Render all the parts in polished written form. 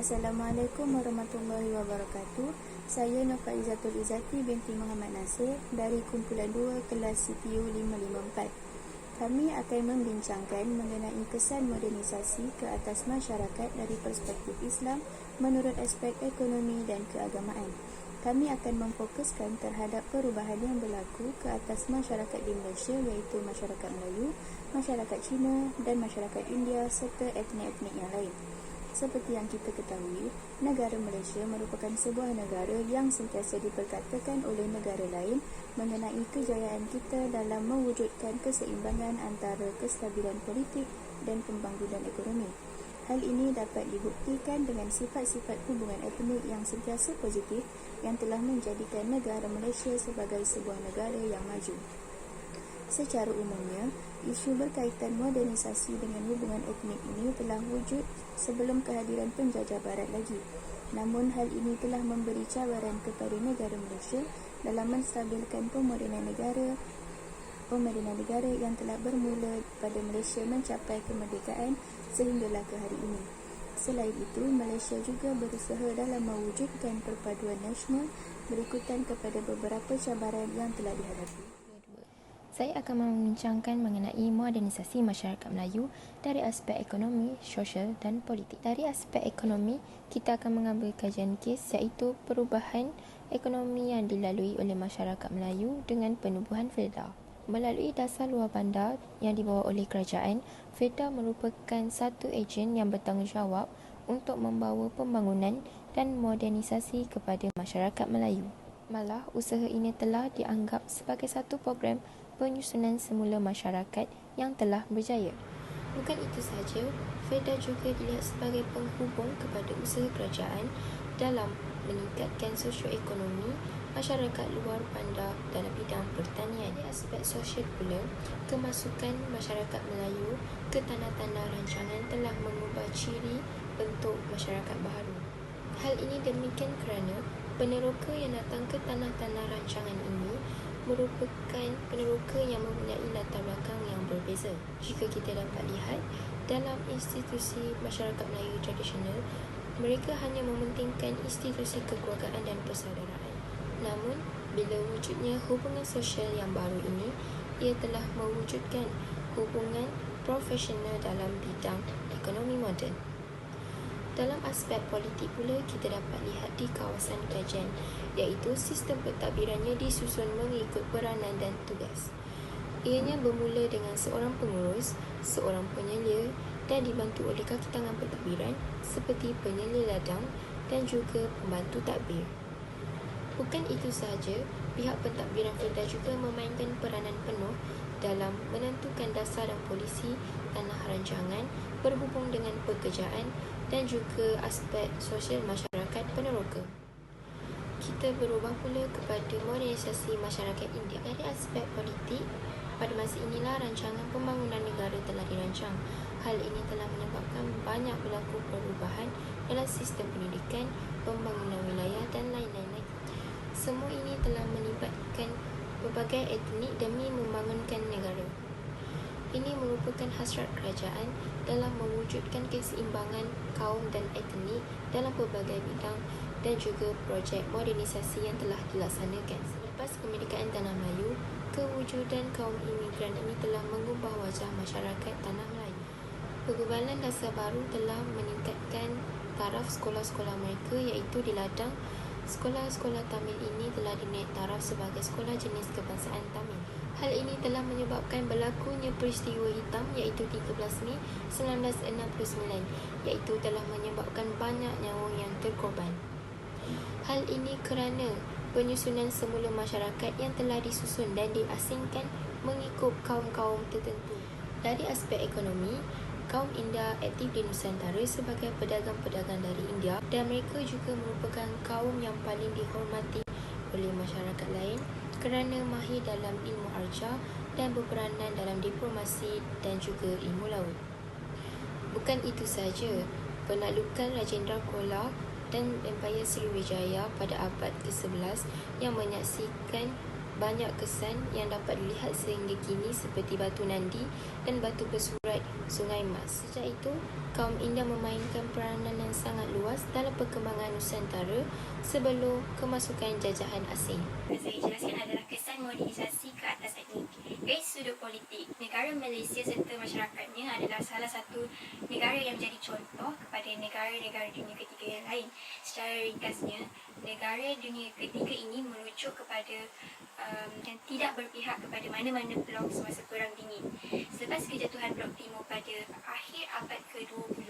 Assalamualaikum warahmatullahi wabarakatuh. Saya Nurfaizatul Izzati binti Muhammad Nasir dari kumpulan 2 kelas CPU 554. Kami akan membincangkan mengenai kesan modernisasi ke atas masyarakat dari perspektif Islam menurut aspek ekonomi dan keagamaan. Kami akan memfokuskan terhadap perubahan yang berlaku ke atas masyarakat di Malaysia, iaitu masyarakat Melayu, masyarakat Cina dan masyarakat India serta etnik-etnik yang lain. Seperti yang kita ketahui, negara Malaysia merupakan sebuah negara yang sentiasa diperkatakan oleh negara lain mengenai kejayaan kita dalam mewujudkan keseimbangan antara kestabilan politik dan pembangunan ekonomi. Hal ini dapat dibuktikan dengan sifat-sifat hubungan etnik yang sentiasa positif yang telah menjadikan negara Malaysia sebagai sebuah negara yang maju. Secara umumnya, isu berkaitan modernisasi dengan hubungan etnik ini telah wujud sebelum kehadiran penjajah barat lagi. Namun hal ini telah memberi cabaran kepada negara Malaysia dalam menstabilkan pemodenan negara yang telah bermula pada Malaysia mencapai kemerdekaan sehinggalah ke hari ini. Selain itu, Malaysia juga berusaha dalam mewujudkan perpaduan nasional berikutan kepada beberapa cabaran yang telah dihadapi. Saya akan membincangkan mengenai modernisasi masyarakat Melayu dari aspek ekonomi, sosial dan politik. Dari aspek ekonomi, kita akan mengambil kajian kes iaitu perubahan ekonomi yang dilalui oleh masyarakat Melayu dengan penubuhan FIRDA. Melalui dasar luar bandar yang dibawa oleh kerajaan, FIRDA merupakan satu ejen yang bertanggungjawab untuk membawa pembangunan dan modernisasi kepada masyarakat Melayu. Malah, usaha ini telah dianggap sebagai satu program penyusunan semula masyarakat yang telah berjaya. Bukan itu sahaja, FIRDA juga dilihat sebagai penghubung kepada usaha kerajaan dalam meningkatkan sosioekonomi masyarakat luar bandar dalam bidang pertanian. Di aspek sosial pula, kemasukan masyarakat Melayu ke tanah-tanah rancangan telah mengubah ciri bentuk masyarakat baharu. Hal ini demikian kerana peneroka yang datang ke tanah-tanah rancangan ini merupakan peneroka yang mempunyai latar belakang yang berbeza. Jika kita dapat lihat, dalam institusi masyarakat Melayu tradisional, mereka hanya mementingkan institusi kekeluargaan dan persaudaraan. Namun, bila wujudnya hubungan sosial yang baru ini, ia telah mewujudkan hubungan profesional dalam bidang ekonomi moden. Dalam aspek politik pula, kita dapat lihat di kawasan kerajaan, iaitu sistem pentadbirannya disusun mengikut peranan dan tugas. Ianya bermula dengan seorang pengurus, seorang penyelia dan dibantu oleh kaki tangan pentadbiran seperti penyelia ladang dan juga pembantu tadbir. Bukan itu sahaja, pihak pentadbiran FIRDA juga memainkan peranan penuh dalam menentukan dasar dan polisi tanah rancangan berhubung dengan pekerjaan dan juga aspek sosial masyarakat peneroka. Kita berubah pula kepada modernisasi masyarakat India. Dari aspek politik, pada masa inilah rancangan pembangunan negara telah dirancang. Hal ini telah menyebabkan banyak berlaku perubahan dalam sistem pendidikan, pembangunan wilayah dan lain-lain. Semua ini telah melibatkan berbagai etnik demi membangunkan negara. Ini merupakan hasrat kerajaan dalam mewujudkan keseimbangan kaum dan etnik dalam pelbagai bidang dan juga projek modernisasi yang telah dilaksanakan. Selepas kemerdekaan Tanah Melayu, kewujudan kaum imigran ini telah mengubah wajah masyarakat Tanah Melayu. Pergubalan dasar baru telah meningkatkan taraf sekolah-sekolah mereka, iaitu di ladang. Sekolah-sekolah Tamil ini telah dinaik taraf sebagai sekolah jenis kebangsaan Tamil. Hal ini telah menyebabkan berlakunya peristiwa hitam iaitu 13 Mei 1969, iaitu telah menyebabkan banyak nyawa yang terkorban. Hal ini kerana penyusunan semula masyarakat yang telah disusun dan diasingkan mengikut kaum-kaum tertentu. Dari aspek ekonomi, kaum India aktif di Nusantara sebagai pedagang-pedagang dari India dan mereka juga merupakan kaum yang paling dihormati oleh masyarakat lain kerana mahir dalam ilmu arca dan berperanan dalam diplomasi dan juga ilmu laut. Bukan itu sahaja, penaklukan Rajendra Chola dan Empayar Sriwijaya pada abad ke-11 yang menyaksikan banyak kesan yang dapat dilihat sehingga kini seperti Batu Nandi dan Batu Pesuran urat Sungai Mas. Sejak itu, kaum India memainkan peranan yang sangat luas dalam perkembangan Nusantara sebelum kemasukan jajahan asing. Saya jelaskan adalah kesan modernisasi ke atas etnik. Dari sudut politik, negara Malaysia serta masyarakatnya adalah salah satu negara yang menjadi contoh kepada negara-negara dunia ketiga yang lain. Secara ringkasnya, negara dunia ketiga ini merujuk kepada yang tidak berpihak kepada mana-mana blok semasa Perang Dingin. Selepas kejatuhan Blok Timur pada akhir abad ke-20,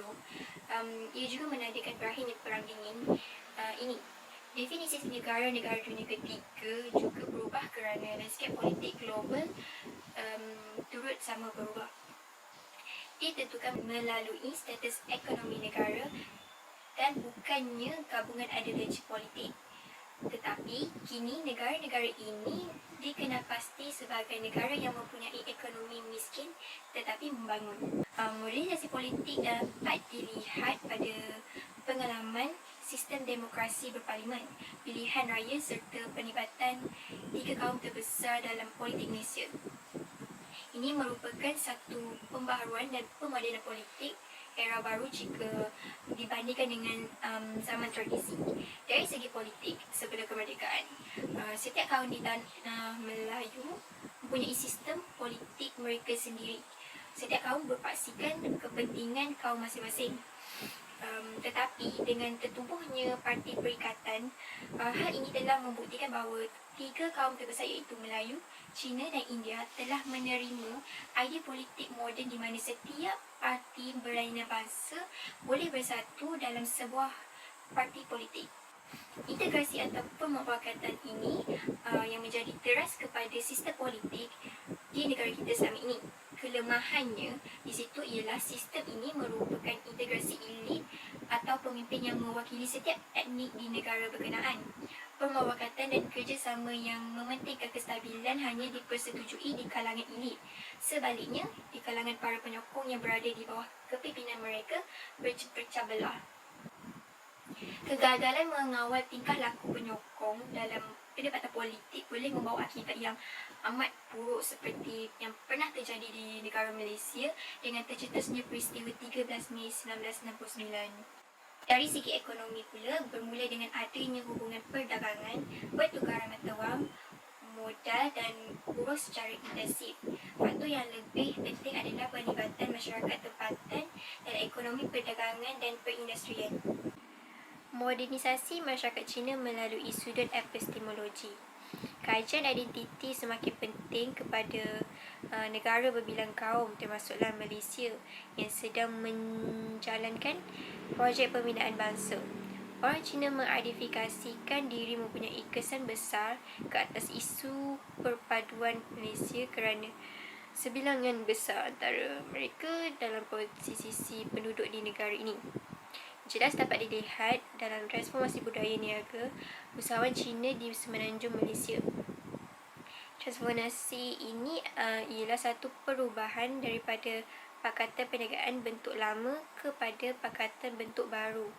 ia juga menandakan berakhirnya Perang Dingin ini. Definisi negara-negara dunia ketiga juga berubah kerana landscape politik global turut sama berubah. Ditentukan melalui status ekonomi negara dan bukannya gabungan ideologi politik. Tetapi, kini negara-negara ini dikenal pasti sebagai negara yang mempunyai ekonomi miskin tetapi membangun. Modernisasi politik dapat dilihat pada pengalaman sistem demokrasi berparlimen, pilihan raya serta penlibatan tiga kaum terbesar dalam politik Malaysia. Ini merupakan satu pembaharuan dan pemodenan politik era baru jika dibandingkan dengan zaman tradisi. Dari segi politik sebelum kemerdekaan, setiap kaum di tanah Melayu mempunyai sistem politik mereka sendiri. Setiap kaum berpaksikan kepentingan kaum masing-masing. Tetapi dengan tertubuhnya Parti Perikatan, hal ini telah membuktikan bahawa tiga kaum terbesar iaitu Melayu, Cina dan India telah menerima idea politik moden di mana setiap parti berlainan bangsa boleh bersatu dalam sebuah parti politik. Integrasi atau pemufakatan ini yang menjadi teras kepada sistem politik di negara kita selama ini. Kelemahannya di situ ialah sistem ini merupakan integrasi elit atau pemimpin yang mewakili setiap etnik di negara berkenaan. Pemufakatan dan kerjasama yang mementingkan kestabilan hanya dipersetujui di kalangan elit. Sebaliknya, di kalangan para penyokong yang berada di bawah kepimpinan mereka berpecah belah. Kegagalan mengawal tingkah laku penyokong dalam pendapatan politik boleh membawa akibat yang amat buruk seperti yang pernah terjadi di negara Malaysia dengan tercetusnya peristiwa 13 Mei 1969. Dari segi ekonomi pula, bermula dengan adanya hubungan perdagangan, pertukaran mata wang, modal dan buruh secara intensif. Faktor yang lebih penting adalah pelibatan masyarakat tempatan dalam ekonomi perdagangan dan perindustrian. Modernisasi masyarakat Cina melalui sudut epistemologi. Kajian identiti semakin penting kepada negara berbilang kaum termasuklah Malaysia yang sedang menjalankan projek pembinaan bangsa. Orang Cina mengidentifikasikan diri mempunyai kesan besar ke atas isu perpaduan Malaysia kerana sebilangan besar antara mereka dalam posisi penduduk di negara ini. Jelas dapat dilihat dalam transformasi budaya niaga usahawan Cina di semenanjung Malaysia. Transformasi ini ialah satu perubahan daripada Pakatan Perniagaan bentuk lama kepada Pakatan bentuk baru.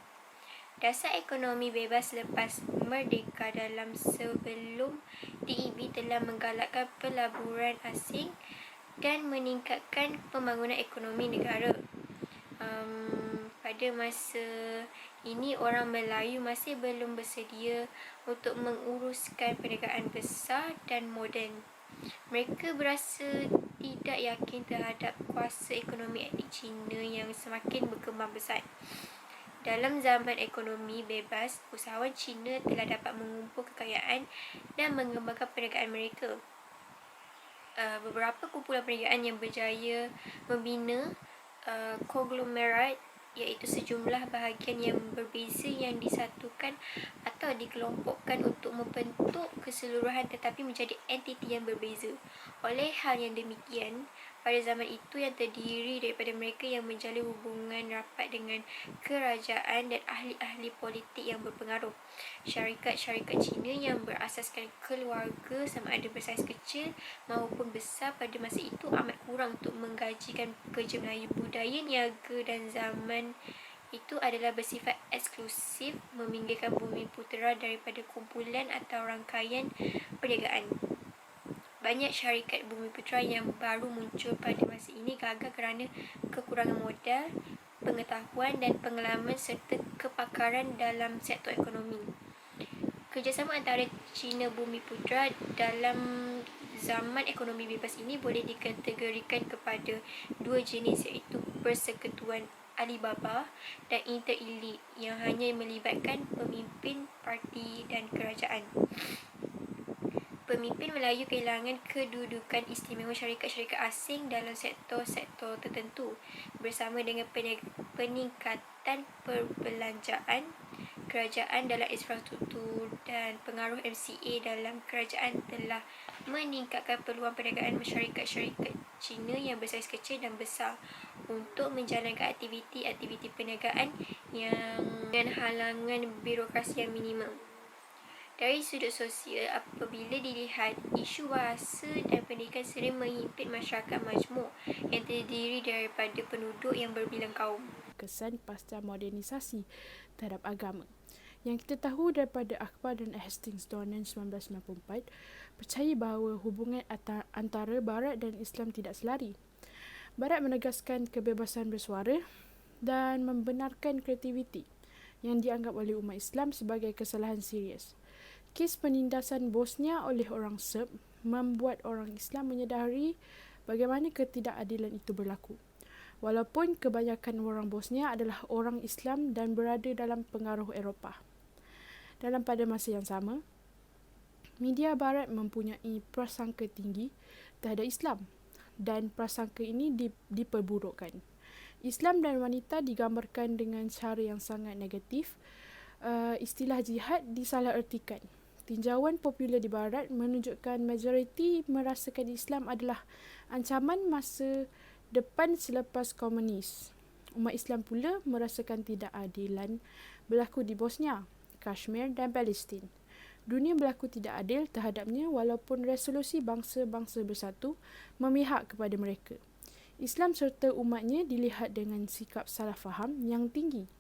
Dasar ekonomi bebas lepas merdeka dalam sebelum DEB telah menggalakkan pelaburan asing dan meningkatkan pembangunan ekonomi negara. Pada masa ini, orang Melayu masih belum bersedia untuk menguruskan perniagaan besar dan moden. Mereka berasa tidak yakin terhadap kuasa ekonomi etnik Cina yang semakin berkembang besar. Dalam zaman ekonomi bebas, usahawan Cina telah dapat mengumpul kekayaan dan mengembangkan perniagaan mereka. Beberapa kumpulan perniagaan yang berjaya membina konglomerat iaitu sejumlah bahagian yang berbeza yang disatukan atau dikelompokkan untuk membentuk keseluruhan tetapi menjadi entiti yang berbeza. Oleh hal yang demikian, pada zaman itu yang terdiri daripada mereka yang menjalin hubungan rapat dengan kerajaan dan ahli-ahli politik yang berpengaruh. Syarikat-syarikat Cina yang berasaskan keluarga sama ada bersaiz kecil maupun besar pada masa itu amat kurang untuk menggajikan pekerja Melayu. Budaya niaga dan zaman itu adalah bersifat eksklusif, meminggirkan bumi putera daripada kumpulan atau rangkaian perniagaan. Banyak syarikat Bumiputera yang baru muncul pada masa ini gagal kerana kekurangan modal, pengetahuan dan pengalaman serta kepakaran dalam sektor ekonomi. Kerjasama antara China Bumiputera dalam zaman ekonomi bebas ini boleh dikategorikan kepada dua jenis, iaitu Persekutuan Alibaba dan Inter-Elite yang hanya melibatkan pemimpin parti dan kerajaan. Pemimpin Melayu kehilangan kedudukan istimewa syarikat-syarikat asing dalam sektor-sektor tertentu bersama dengan peningkatan perbelanjaan kerajaan dalam infrastruktur dan pengaruh MCA dalam kerajaan telah meningkatkan peluang perniagaan syarikat-syarikat Cina yang bersaiz kecil dan besar untuk menjalankan aktiviti-aktiviti perniagaan yang dengan halangan birokrasi yang minimum. Dari sudut sosial, apabila dilihat, isu bahasa dan pendidikan sering menghimpit masyarakat majmuk yang terdiri daripada penduduk yang berbilang kaum. Kesan pasca modernisasi terhadap agama. Yang kita tahu daripada Akbar dan Hastings Donnan 1994, percaya bahawa hubungan antara Barat dan Islam tidak selari. Barat menegaskan kebebasan bersuara dan membenarkan kreativiti yang dianggap oleh umat Islam sebagai kesalahan serius. Kes penindasan Bosnia oleh orang Serb membuat orang Islam menyedari bagaimana ketidakadilan itu berlaku. Walaupun kebanyakan orang Bosnia adalah orang Islam dan berada dalam pengaruh Eropah. Dalam pada masa yang sama, media Barat mempunyai prasangka tinggi terhadap Islam dan prasangka ini diperburukkan. Islam dan wanita digambarkan dengan cara yang sangat negatif. Istilah jihad disalahertikan. Tinjauan popular di Barat menunjukkan majoriti merasakan Islam adalah ancaman masa depan selepas komunis. Umat Islam pula merasakan tidak adilan berlaku di Bosnia, Kashmir dan Palestin. Dunia berlaku tidak adil terhadapnya walaupun resolusi bangsa-bangsa bersatu memihak kepada mereka. Islam serta umatnya dilihat dengan sikap salah faham yang tinggi.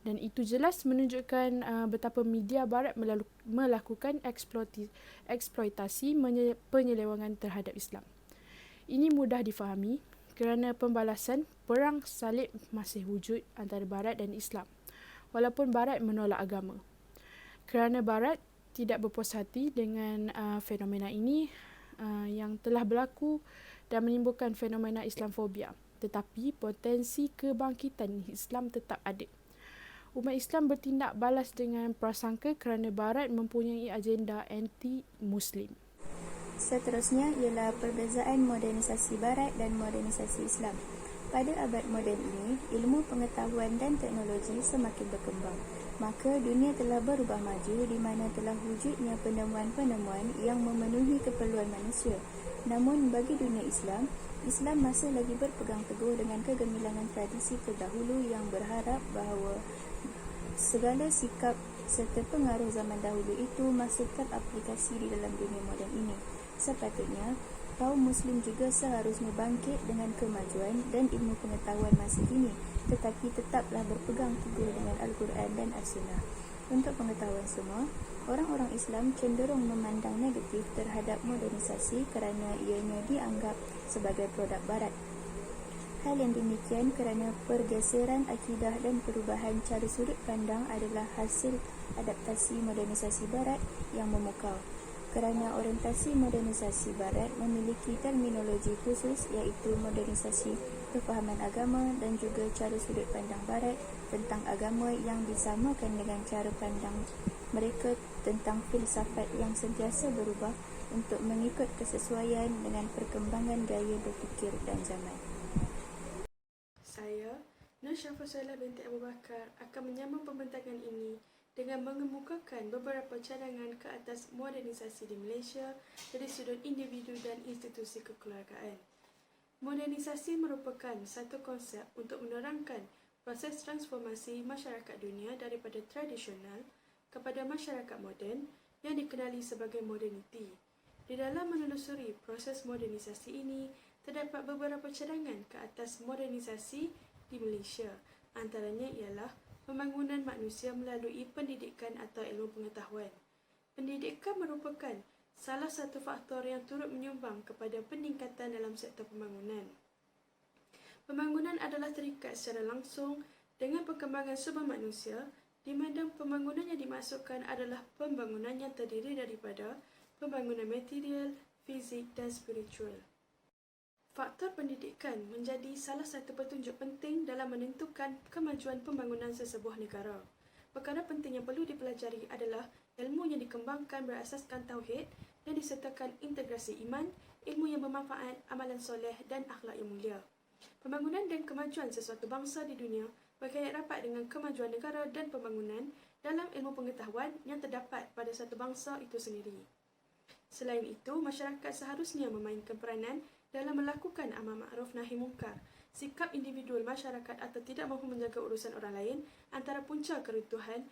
Dan itu jelas menunjukkan betapa media Barat melakukan eksploitasi penyelewangan terhadap Islam. Ini mudah difahami kerana pembalasan perang salib masih wujud antara Barat dan Islam, walaupun Barat menolak agama. Kerana Barat tidak berpuas hati dengan fenomena ini yang telah berlaku dan menimbulkan fenomena Islamfobia, tetapi potensi kebangkitan Islam tetap ada. Umat Islam bertindak balas dengan prasangka kerana Barat mempunyai agenda anti-Muslim. Seterusnya ialah perbezaan modernisasi Barat dan modernisasi Islam. Pada abad moden ini, ilmu pengetahuan dan teknologi semakin berkembang. Maka dunia telah berubah maju di mana telah wujudnya penemuan-penemuan yang memenuhi keperluan manusia. Namun bagi dunia Islam, Islam masih lagi berpegang teguh dengan kegemilangan tradisi terdahulu yang berharap bahawa segala sikap serta pengaruh zaman dahulu itu masih teraplikasi di dalam dunia moden ini. Sepatutnya, kaum Muslim juga seharusnya bangkit dengan kemajuan dan ilmu pengetahuan masa kini, tetapi tetaplah berpegang teguh dengan Al-Quran dan As-Sunnah. Untuk pengetahuan semua, orang-orang Islam cenderung memandang negatif terhadap modernisasi kerana ianya dianggap sebagai produk Barat. Hal yang demikian kerana pergeseran akidah dan perubahan cara sudut pandang adalah hasil adaptasi modernisasi Barat yang memukau. Kerana orientasi modernisasi Barat memiliki terminologi khusus iaitu modernisasi kefahaman agama dan juga cara sudut pandang Barat tentang agama yang disamakan dengan cara pandang mereka tentang filsafat yang sentiasa berubah untuk mengikut kesesuaian dengan perkembangan gaya berfikir dan zaman. Saya, Nur Syafussalah binti Abu Bakar, akan menyambung pembentakan ini dengan mengemukakan beberapa cadangan ke atas modernisasi di Malaysia dari sudut individu dan institusi kekeluargaan. Modernisasi merupakan satu konsep untuk menerangkan proses transformasi masyarakat dunia daripada tradisional kepada masyarakat moden yang dikenali sebagai moderniti. Di dalam menelusuri proses modernisasi ini, terdapat beberapa cadangan ke atas modernisasi di Malaysia. Antaranya ialah pembangunan manusia melalui pendidikan atau ilmu pengetahuan. Pendidikan merupakan salah satu faktor yang turut menyumbang kepada peningkatan dalam sektor pembangunan. Pembangunan adalah terikat secara langsung dengan perkembangan sumber manusia, di mana pembangunan yang dimaksudkan adalah pembangunan yang terdiri daripada pembangunan material, fizik dan spiritual. Faktor pendidikan menjadi salah satu petunjuk penting dalam menentukan kemajuan pembangunan sesebuah negara. Perkara penting yang perlu dipelajari adalah ilmu yang dikembangkan berasaskan tauhid dan disertakan integrasi iman, ilmu yang bermanfaat, amalan soleh dan akhlak yang mulia. Pembangunan dan kemajuan sesuatu bangsa di dunia berkait rapat dengan kemajuan negara dan pembangunan dalam ilmu pengetahuan yang terdapat pada satu bangsa itu sendiri. Selain itu, masyarakat seharusnya memainkan peranan dalam melakukan amar ma'ruf nahi munkar. Sikap individual masyarakat atau tidak mahu menjaga urusan orang lain antara punca keruntuhan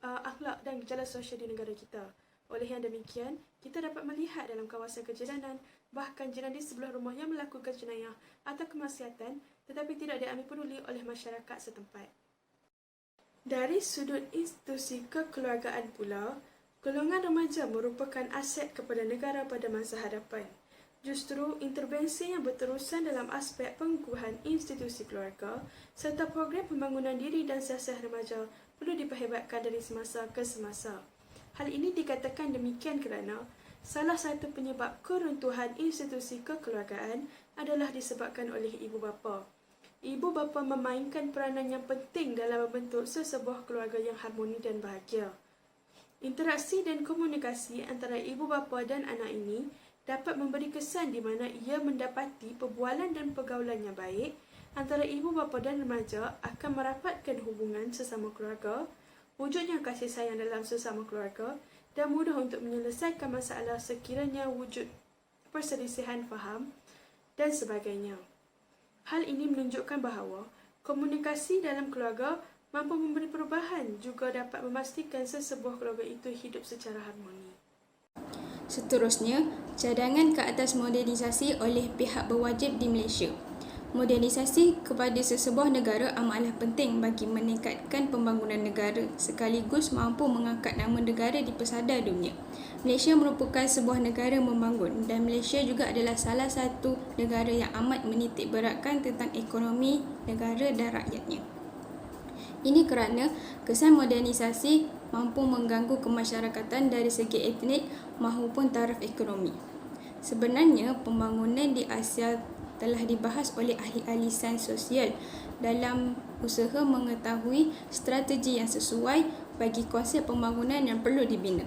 akhlak dan gejala sosial di negara kita. Oleh yang demikian, kita dapat melihat dalam kawasan kejiranan, bahkan jiran di sebelah rumah yang melakukan jenayah atau kemaksiatan tetapi tidak diambil peduli oleh masyarakat setempat. Dari sudut institusi kekeluargaan pula, golongan remaja merupakan aset kepada negara pada masa hadapan. Justru, intervensi yang berterusan dalam aspek pengukuhan institusi keluarga serta program pembangunan diri dan siasat remaja perlu diperhebatkan dari semasa ke semasa. Hal ini dikatakan demikian kerana salah satu penyebab keruntuhan institusi kekeluargaan adalah disebabkan oleh ibu bapa. Ibu bapa memainkan peranan yang penting dalam membentuk sesebuah keluarga yang harmoni dan bahagia. Interaksi dan komunikasi antara ibu bapa dan anak ini dapat memberi kesan di mana ia mendapati perbualan dan pergaulan yang baik antara ibu bapa dan remaja akan merapatkan hubungan sesama keluarga, wujudnya kasih sayang dalam sesama keluarga dan mudah untuk menyelesaikan masalah sekiranya wujud perselisihan faham dan sebagainya. Hal ini menunjukkan bahawa komunikasi dalam keluarga mampu memberi perubahan juga dapat memastikan sesebuah keluarga itu hidup secara harmoni. Seterusnya, cadangan ke atas modernisasi oleh pihak berwajib di Malaysia. Modernisasi kepada sesebuah negara amatlah penting bagi meningkatkan pembangunan negara sekaligus mampu mengangkat nama negara di pesada dunia. Malaysia merupakan sebuah negara membangun dan Malaysia juga adalah salah satu negara yang amat menitik beratkan tentang ekonomi negara dan rakyatnya. Ini kerana kesan modernisasi mampu mengganggu kemasyarakatan dari segi etnik maupun taraf ekonomi. Sebenarnya, pembangunan di Asia telah dibahas oleh ahli-ahli sains sosial dalam usaha mengetahui strategi yang sesuai bagi konsep pembangunan yang perlu dibina.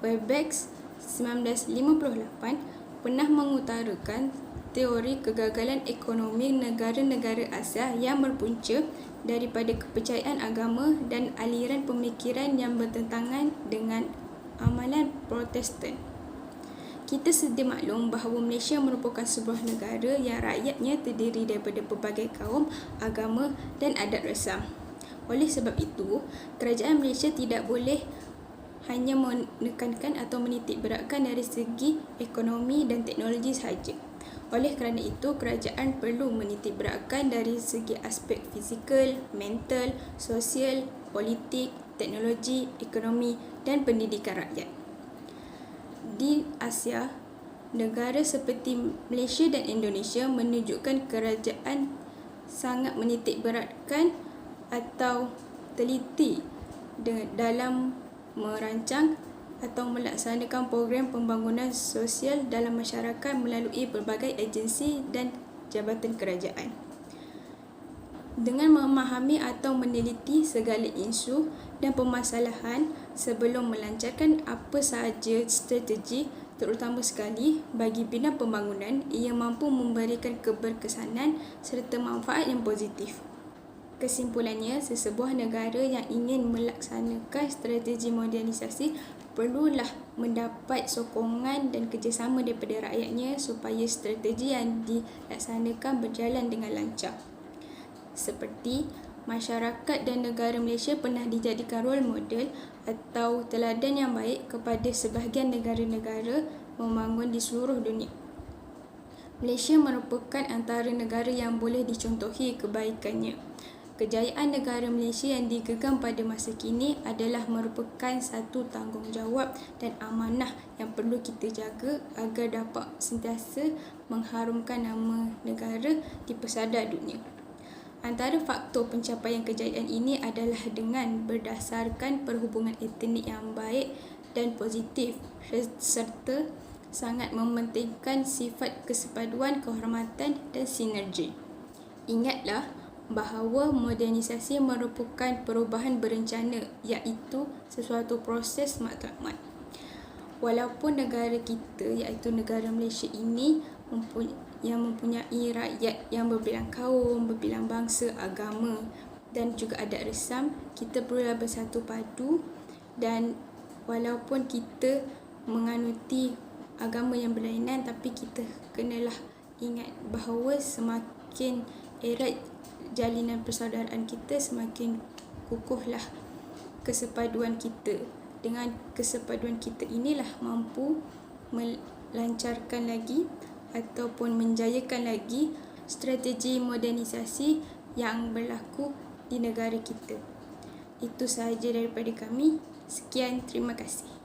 Fairbanks 1958 pernah mengutarakan teori kegagalan ekonomi negara-negara Asia yang berpunca daripada kepercayaan agama dan aliran pemikiran yang bertentangan dengan amalan Protestan. Kita sedia maklum bahawa Malaysia merupakan sebuah negara yang rakyatnya terdiri daripada pelbagai kaum, agama dan adat resam. Oleh sebab itu, kerajaan Malaysia tidak boleh hanya menekankan atau menitik beratkan dari segi ekonomi dan teknologi sahaja. Oleh kerana itu, kerajaan perlu menitik beratkan dari segi aspek fizikal, mental, sosial, politik, teknologi, ekonomi dan pendidikan rakyat. Di Asia, negara seperti Malaysia dan Indonesia menunjukkan kerajaan sangat menitik beratkan atau teliti dalam merancang atau melaksanakan program pembangunan sosial dalam masyarakat melalui pelbagai agensi dan jabatan kerajaan. Dengan memahami atau meneliti segala isu dan permasalahan sebelum melancarkan apa sahaja strategi, terutama sekali bagi bina pembangunan, ia mampu memberikan keberkesanan serta manfaat yang positif. Kesimpulannya, sesebuah negara yang ingin melaksanakan strategi modernisasi perlulah mendapat sokongan dan kerjasama daripada rakyatnya supaya strategi yang dilaksanakan berjalan dengan lancar. Seperti masyarakat dan negara Malaysia pernah dijadikan role model atau teladan yang baik kepada sebahagian negara-negara membangun di seluruh dunia. Malaysia merupakan antara negara yang boleh dicontohi kebaikannya. Kejayaan negara Malaysia yang digenggam pada masa kini adalah merupakan satu tanggungjawab dan amanah yang perlu kita jaga agar dapat sentiasa mengharumkan nama negara di pesada dunia. Antara faktor pencapaian kejayaan ini adalah dengan berdasarkan perhubungan etnik yang baik dan positif serta sangat mementingkan sifat kesepaduan, kehormatan dan sinergi. Ingatlah bahawa modernisasi merupakan perubahan berencana, iaitu sesuatu proses matlamat. Walaupun negara kita, iaitu negara Malaysia ini mempunyai rakyat yang berbilang kaum, berbilang bangsa, agama dan juga adat resam, kita perlulah bersatu padu, dan walaupun kita menganuti agama yang berlainan, tapi kita kenalah ingat bahawa semakin erat jalinan persaudaraan kita, semakin kukuhlah kesepaduan kita. Dengan kesepaduan kita inilah mampu melancarkan lagi ataupun menjayakan lagi strategi modernisasi yang berlaku di negara kita. Itu sahaja daripada kami. Sekian, terima kasih.